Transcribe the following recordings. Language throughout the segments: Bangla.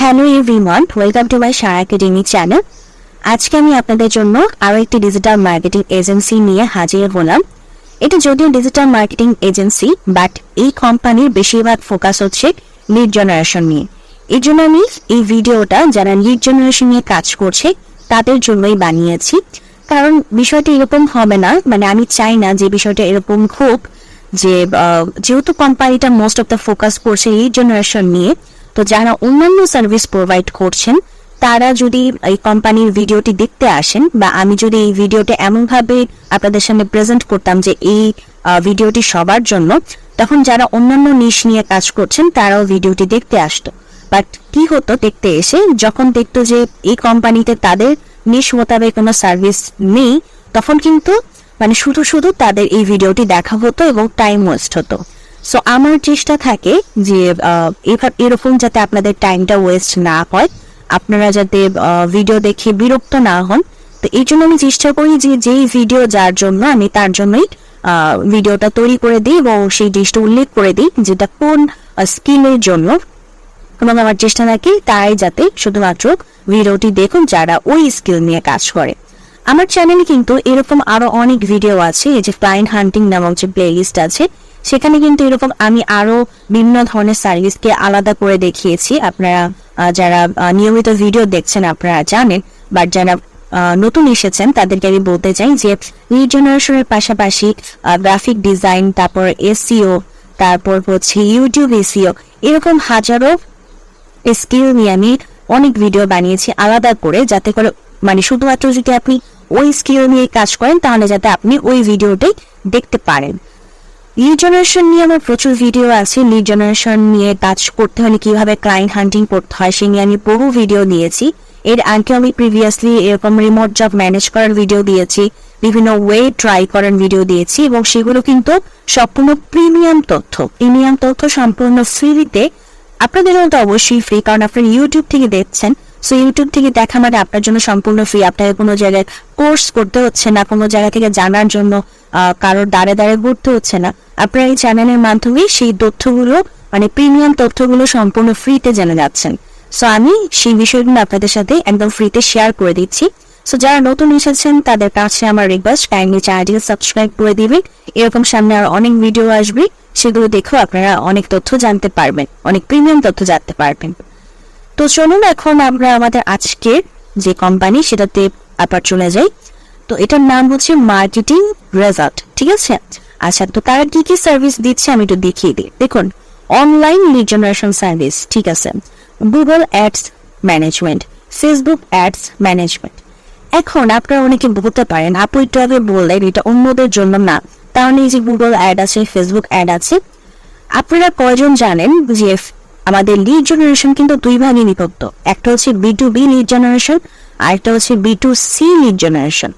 Hello everyone, welcome to my Sara academy channel. আজকে আমি আপনাদের জন্য আরও একটি ডিজিটাল মার্কেটিং এজেন্সি নিয়ে হাজির হলাম। এটা যদিও ডিজিটাল মার্কেটিং এজেন্সি, বাট এই কোম্পানির বেশিরভাগ ফোকাস হচ্ছে লিড জেনারেশন নিয়ে। এই জন্য আমি এই ভিডিওটা যারা লিড জেনারেশন নিয়ে কাজ করছে তাদের জন্যই বানিয়েছি। কারণ বিষয়টা এরকম হবে না, মানে আমি চাই না যে বিষয়টা এরকম খুব যে যেহেতু কোম্পানিটা মোস্ট অফ দ্য ফোকাস করছে লিড জেনারেশন নিয়ে, তো যারা অন্যান্য সার্ভিস প্রোভাইড করছেন তারা যদি এই কোম্পানির ভিডিওটি দেখতে আসেন, বা আমি যদি এই ভিডিওটা এমনভাবে আপনাদের সামনে প্রেজেন্ট করতাম যে এই ভিডিওটি সবার জন্য, তখন যারা অন্যান্য নিশ নিয়ে কাজ করছেন তারাও ভিডিওটি দেখতে আসতো। বাট কি হতো, দেখতে এসে যখন দেখতো যে এই কোম্পানিতে তাদের নিশ মোতাবেক কোনো সার্ভিস নেই, তখন কিন্তু মানে শুধু শুধু তাদের এই ভিডিওটি দেখা হতো এবং টাইম ওয়েস্ট হতো। সো আমার চেষ্টা থাকে যে এরকম যাতে আপনাদের টাইমটা ওয়েস্ট না হয়, আপনারা যাতে ভিডিও দেখে বিরক্ত না হন। তো এই জন্য আমি চেষ্টা করি যে যেই ভিডিও যার জন্য আমি তার জন্যই ভিডিওটা তৈরি করে দিই এবং সেই জিনিসটা উল্লেখ করে দিই যেটা কোন স্কিলের জন্য, এবং আমার চেষ্টা থাকে তাই যাতে শুধুমাত্র ভিডিওটি দেখুন যারা ওই স্কিল নিয়ে কাজ করে। আমার চ্যানেলে কিন্তু এরকম আরো অনেক ভিডিও আছে, এই যে ক্লায়েন্ট হান্টিং নামক যে প্লে লিস্ট আছে, সেখানে কিন্তু এরকম আমি আরো বিভিন্ন ধরনের সার্ভিসকে আলাদা করে দেখিয়েছি। আপনারা যারা নিয়মিত ভিডিও দেখছেন আপনারা জানেন, বাট যারা নতুন এসেছেন তাদেরকে আমি বলতে চাই যে লিড জেনারেশনের পাশাপাশি গ্রাফিক ডিজাইন, তারপর এসইও, তারপর হচ্ছে ইউটিউব এসইও, এরকম হাজারো স্কিল নিয়ে আমি অনেক ভিডিও বানিয়েছি আলাদা করে, যাতে করে মানে শুধুমাত্র যদি আপনি ওই স্কিল নিয়ে কাজ করেন তাহলে যাতে আপনি ওই ভিডিওটাই দেখতে পারেন। লিড জেনারেশন নিয়ে আমার প্রচুর ভিডিও আছে। লিড জেনারেশন নিয়ে কাজ করতে হলে কিভাবে ক্লায়েন্ট হান্টিং করতে হয় সে নিয়ে আমি বহু ভিডিও দিয়েছি। এর আগে আমি প্রিভিয়াসলি এরকম রিমোট জব ম্যানেজ করার ভিডিও দিয়েছি, বিভিন্ন ওয়ে ট্রাই করার ভিডিও দিয়েছি, এবং সেগুলো কিন্তু সম্পূর্ণ প্রিমিয়াম তথ্য সম্পূর্ণ ফ্রিতে। আপনাদের জন্য তো অবশ্যই ফ্রি, কারণ আপনারা ইউটিউব থেকে দেখছেন। সো ইউটিউব থেকে দেখা মানে আপনার জন্য সম্পূর্ণ ফ্রি। আপনাকে কোনো জায়গায় কোর্স করতে হচ্ছে না, কোনো জায়গা থেকে জানার জন্য কারোর দাঁড়ে দাঁড়ে ঘুরতে হচ্ছে না। আপনারা এই চ্যানেলের মাধ্যমে সেই তথ্যগুলো মানে প্রিমিয়াম তথ্যগুলো সম্পূর্ণ ফ্রিতে জেনে যাচ্ছেন। সো আমি সেই বিষয়গুলো আপনাদের সাথে একদম ফ্রিতে শেয়ার করে দিচ্ছি। সো যারা নতুন এসেছেন তাদের কাছে আমার রিকোয়েস্ট, কাইন্ডলি চ্যানেলটিকে সাবস্ক্রাইব করে দিবেন। এরকম সামনে আর অনেক ভিডিও আসবে, সেগুলো দেখেও আপনারা অনেক তথ্য জানতে পারবেন, অনেক প্রিমিয়াম তথ্য জানতে পারবেন। তো চলুন এখন আমরা আমাদের আজকের যে কোম্পানি সেটাতে আবার চলে যাই। তো এটার নাম হচ্ছে মার্কেটিং রেজাল্ট, ঠিক আছে? আচ্ছা, তো তারা কি কি সার্ভিস দিচ্ছে আমি একটু দেখিয়ে দিই। দেখুন, অনলাইন লিড জেনারেশন সার্ভিস, ঠিক আছে, Google ads management, Facebook ads management. এখন আপনারা অনেকে বলতে পারেন আপু একটু আগে বললেন এটা অন্যদের জন্য না, তাহলে এই যে গুগল অ্যাড আছে, ফেসবুক অ্যাড আছে, আপনারা কয়জন জানেন যে আমাদের লিড জেনারেশন কিন্তু দুই ভাগে বিভক্ত। একটা হচ্ছে B2B লিড জেনারেশন, আর একটা হচ্ছে B2C lead generation.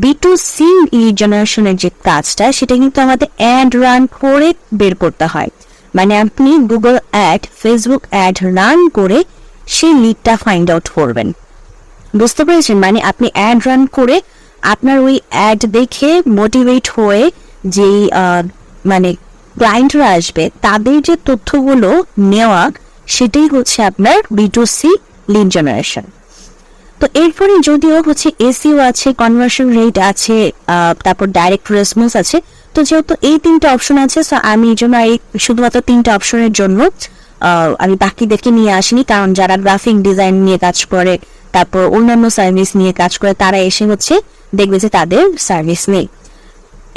B2C lead জেনারেশনের যে কাজটা সেটা কিন্তু আমাদের অ্যাড রান করে বের করতে হয়। মানে আপনি Google ad, Facebook ad run করে সেই লিডটা ফাইন্ড আউট করবেন, বুঝতে পেরেছেন? মানে আপনি অ্যাড রান করে আপনার ওই অ্যাড দেখে মোটিভেট হয়ে যেই মানে ক্লায়েন্টরা আসবে তাদের যে তথ্যগুলো নেওয়া, সেটাই হচ্ছে আপনার B2C লিড জেনারেশন। তো এরপরে যদিও হচ্ছে এসইও আছে, কনভার্সন রেট আছে, তারপর ডাইরেক্ট রেসপন্স আছে। তো যেহেতু এই তিনটা অপশন আছে, সো আমি এই জন্য এই শুধুমাত্র তিনটা অপশনের জন্য আমি বাকিদেরকে নিয়ে আসিনি, কারণ যারা গ্রাফিক ডিজাইন নিয়ে কাজ করে, তারপর অন্যান্য সার্ভিস নিয়ে কাজ করে, তারা এসে হচ্ছে দেখবে যে তাদের সার্ভিস নেই।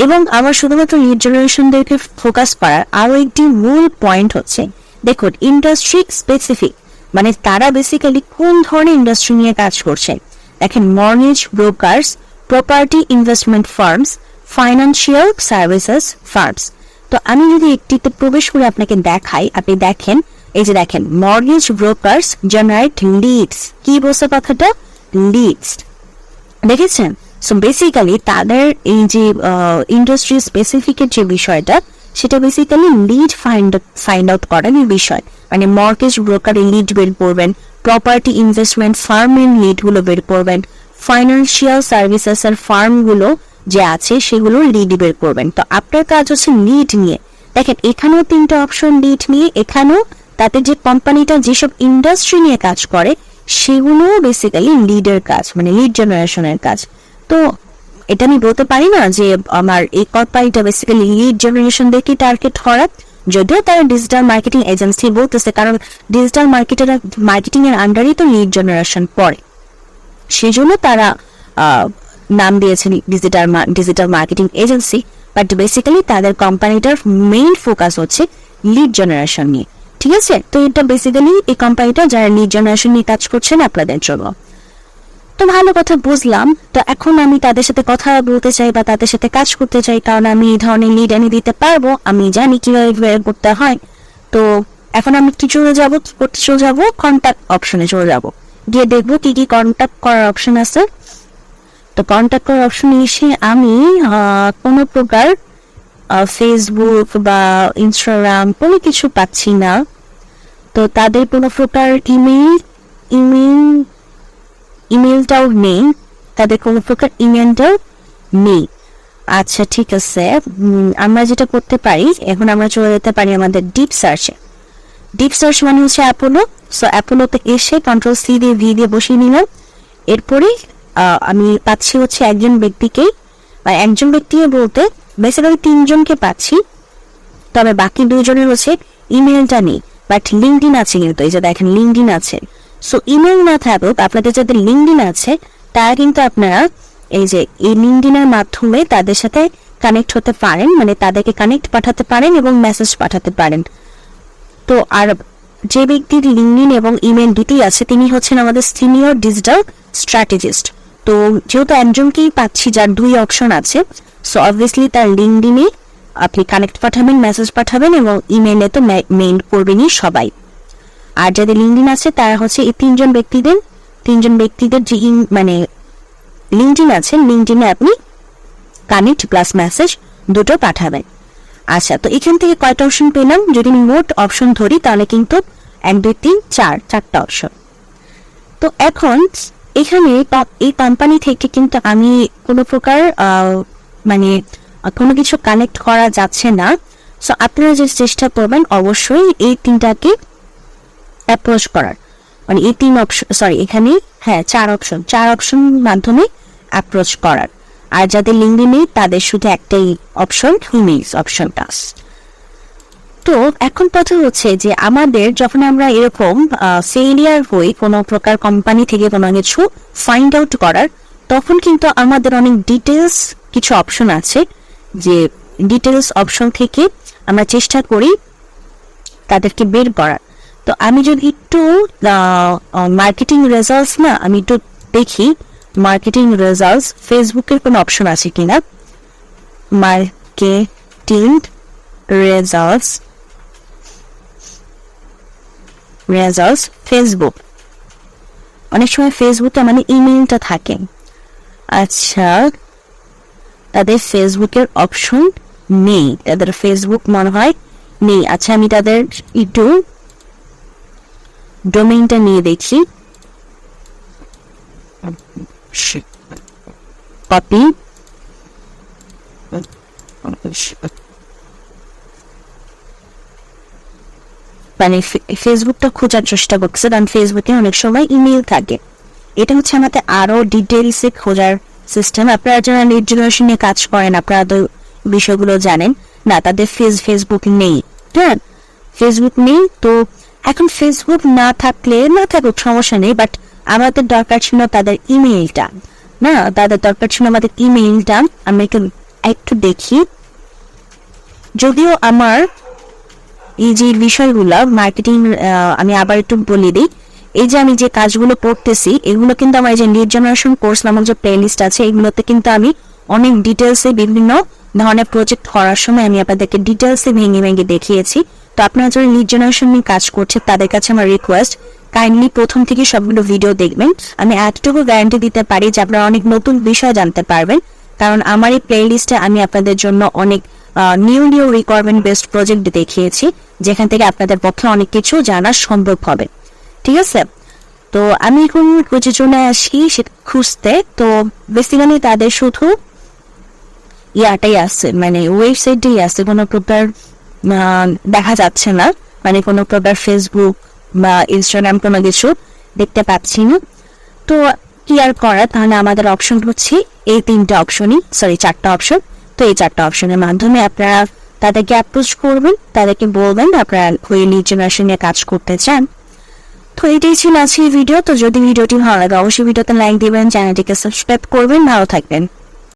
এবং আমার শুধুমাত্র লিড জেনারেশনদেরকে ফোকাস করার আরো একটি মূল পয়েন্ট হচ্ছে, দেখুন, ইন্ডাস্ট্রি স্পেসিফিক, মানে তারা বেসিক্যালি কোন ধরনের ইন্ডাস্ট্রি নিয়ে কাজ করছে। দেখেন, mortgage brokers, property investment firms, financial services firms. তো আমি যদি একটিতে প্রবেশ করে আপনাকে দেখাই, আপনি দেখেন, এই যে দেখেন, মর্গেজ ব্রোকার্স জেনারেট লিডস। কি বলছে কথাটা? লিডস, দেখেছেন? সো বেসিক্যালি তাদের এই যে ইন্ডাস্ট্রি স্পেসিফিকের যে বিষয়টা, সেটা বেসিক্যালি লিড ফাইন্ড আউট করার বিষয়। মানে মর্গেজ ব্রোকারের লিড বের করবেন, প্রপার্টি ইনভেস্টমেন্ট ফার্মের লিডগুলো বের করবেন, ফাইন্যান্সিয়াল সার্ভিসেস এর ফার্মগুলো যে আছে সেগুলো লিড বের করবেন। তো আপনার কাজ হচ্ছে লিড নিয়ে। দেখেন, এখানেও তিনটা অপশন লিড নিয়ে, এখানেও তাতে যে কোম্পানিটা যেসব ইন্ডাস্ট্রি নিয়ে কাজ করে সেগুলো বেসিক্যালি লিডের কাজ, মানে লিড জেনারেশনের কাজ। তো এটা আমি বলতে পারি না যে আমার এই কোম্পানিটা বেসিক্যালি লিড জেনারেশন দেখে টার্গেট করা, যদিও তারা ডিজিটাল মার্কেটিং এজেন্সি বলতেছে, কারণ ডিজিটাল মার্কেটিং এর আন্ডারই তো লিড জেনারেশন পড়ে, সেই জন্য তারা নাম দিয়েছেন digital marketing agency. But basically তাদের কোম্পানিটার মেইন ফোকাস হচ্ছে লিড জেনারেশন নিয়ে, ঠিক আছে? তো এটা বেসিক্যালি এই কোম্পানিটা যারা লিড জেনারেশন নিয়ে কাজ করছেন আপনাদের জন্য। তো ভালো কথা, বুঝলাম। তো এখন আমি তাদের সাথে কথা বলতে চাই বা তাদের সাথে কাজ করতে চাই, কারণ আমি এই ধরনের লিড এনে দিতে পারবো, আমি জানি কিভাবে করতে হয়। তো এখন আমি কি চলে যাবো কন্ট্যাক্ট অপশনে চলে যাব, গিয়ে দেখবো কি কি কন্ট্যাক্ট করার অপশন আছে। তো কন্ট্যাক্ট করার অপশনে এসে আমি কোনো প্রকার ফেসবুক বা ইনস্টাগ্রাম কোনো কিছু পাচ্ছি না। তো তাদের কোনো প্রকার ইমেলটাও নেই, তাদের কোনো প্রকার ইমেলটাও নেই। আচ্ছা, ঠিক আছে। আমরা যেটা করতে পারি, এখন আমরা চলে যেতে পারি আমাদের ডিপ সার্চে। ডিপ সার্চ মানে হচ্ছে অ্যাপোলো। সো অ্যাপোলোতে এসে কন্ট্রোল সি দিয়ে ভি দিয়ে বসিয়ে নিলাম। এরপরে আমি পাচ্ছি হচ্ছে একজন ব্যক্তিকে, বা একজন ব্যক্তি বলতে বেসিক্যালি 3 জনকে পাচ্ছি, তবে বাকি 2 জনের হচ্ছে ইমেলটা নেই। বাট লিঙ্কডিন আছে, কিন্তু এই যে দেখেন লিঙ্কডিন আছে। সো ইমেল না থাকুক, আপনাদের যাদের লিঙ্কডিন আছে তারা কিন্তু আপনারা এই যে এই লিঙ্কডিনের মাধ্যমে তাদের সাথে কানেক্ট হতে পারেন, মানে তাদেরকে কানেক্ট পাঠাতে পারেন এবং মেসেজ পাঠাতে পারেন। তো আর যে ব্যক্তির লিঙ্কডিন এবং ইমেল দুটি আছে তিনি হচ্ছেন আমাদের সিনিয়র ডিজিটাল স্ট্র্যাটেজিস্ট। তো যেহেতু একজনকেই পাচ্ছি যার 2 অপশন আছে, সো অবভিয়াসলি তার লিঙ্কডিনে আপনি কানেক্ট পাঠাবেন, মেসেজ পাঠাবেন, এবং ইমেইলে তো মেইল করবেনই সবাই। আর যাদের লিঙ্কডিন আছে তারা হচ্ছে এই 3 জন ব্যক্তিদের যে মানে লিঙ্কডিন আছে, লিঙ্কডিনে আপনি কানেক্ট প্লাস মেসেজ দুটো পাঠাবেন। আচ্ছা, তো এখান থেকে কয়টা অপশন পেলাম? যদি আমি মোট অপশন ধরি তাহলে কিন্তু 1 2 3 4টা অপশন। তো এখন এখানে এই কোম্পানি থেকে কিন্তু আমি কোনো প্রকার মানে কোনো কিছু কানেক্ট করা যাচ্ছে না। সো আপনারা যে চেষ্টা করবেন অবশ্যই এই 3টাকে অ্যাপ্রোচ করার, মানে এই 3 অপশন, সরি এখানে 4 অপশন মাধ্যমে অ্যাপ্রোচ করার। আর যাদের লিঙ্কডিন নেই তাদের শুধু একটাই অপশন, ইমেইলস অপশনটা। তো এখন কথা হচ্ছে যে আমাদের যখন আমরা এরকম ফেলিয়ার হই কোনো প্রকার কোম্পানি থেকে কোনো কিছু ফাইন্ড আউট করার, তখন কিন্তু আমাদের অনেক ডিটেলস কিছু অপশন আছে, যে ডিটেলস অপশন থেকে আমরা চেষ্টা করি তাদেরকে বের করার। তো আমি যদি একটু মার্কেটিং রেজাল্টস আমি একটু দেখি মার্কেটিং রেজাল্টস ফেসবুকের কোনো অপশন আছে কিনা। মার্কেটিং রেজাল্টস ফেসবুক, অনেক সময় ফেসবুকে মানে ইমেইলটা থাকে। আচ্ছা, তাদের ফেসবুকের অপশন নেই, তাদের ফেসবুক মনে হয় নেই। আচ্ছা, আমি তাদের একটু ডোমেইনটা নিয়ে দেখি। কপি, মানে ফেসবুকটা খোঁজার চেষ্টা করছে, কারণ ফেসবুকে অনেক সময় ইমেল থাকে। এটা হচ্ছে আমাদের আরো ডিটেলসে খোঁজার সিস্টেম। আপনারা যারা লিড জেনারেশন নিয়ে কাজ করেন আপনারা তো বিষয়গুলো জানেন না। তাদের ফেসবুক নেই, হ্যাঁ ফেসবুক নেই। তো এখন ফেসবুক না থাকুক সমস্যা নেই, বাট আমাদের দরকার ছিল তাদের ইমেইলটা, না তাদের দরকার ছিল আমাদের ইমেইলটা। আমি একটু দেখি, যদিও আমার এই যে বিষয়গুলো মার্কেটিং, আমি আবার একটু বলে দিই, এই যে আমি যে কাজগুলো করতেছি এগুলো কিন্তু আমার এই যে লিড জেনারেশন কোর্স নামক যে প্লেলিস্ট আছে এগুলোতে কিন্তু আমি অনেক ডিটেলসে বিভিন্ন ধরনের প্রজেক্ট করার সময় আমি আপনাদেরকে ডিটেলসে ভেঙে দেখিয়েছি। তো আপনারা যারা লিড জেনারেশন নিয়ে কাজ করছে তাদের কাছে আমার রিকোয়েস্ট, কাইন্ডলি প্রথম থেকে সবগুলো ভিডিও দেখবেন। আমি এতটুকু গ্যারান্টি দিতে পারি যে আপনারা অনেক নতুন বিষয় জানতে পারবেন, কারণ আমার এই প্লেলিস্টে আমি আপনাদের জন্য অনেক নিউ রিকোয়ারমেন্ট বেসড প্রজেক্ট দেখিয়েছি, যেখান থেকে আপনাদের পক্ষে অনেক কিছু জানা সম্ভব হবে। ঠিক আছে, তো আমি এখন খুঁজে চলে আসি সেটা খুঁজতে। তো বেসিক্যালি তাদের শুধু ইয়াটাই আছে, মানে ওয়েবসাইটটাই আছে, কোনো প্রকার দেখা যাচ্ছে না। মানে কোনো প্রকার ফেসবুক বা ইনস্টাগ্রাম কোনো কিছু দেখতে পাচ্ছি না। তো কি আর করার, তাহলে আমাদের অপশন হচ্ছে এই চারটা অপশন। তো এই চারটা অপশনের মাধ্যমে আপনারা তাদেরকে অ্যাপ্রোচ করবেন, তাদেরকে বলবেন আপনারা ওই লিড জেনারেশন নিয়ে কাজ করতে চান। তো এটাই ছিল আজকের ভিডিও। তো যদি ভিডিওটি ভালো লাগে অবশ্যই ভিডিওতে লাইক দিবেন, চ্যানেলটিকে সাবস্ক্রাইব করবেন। ভালো থাকবেন।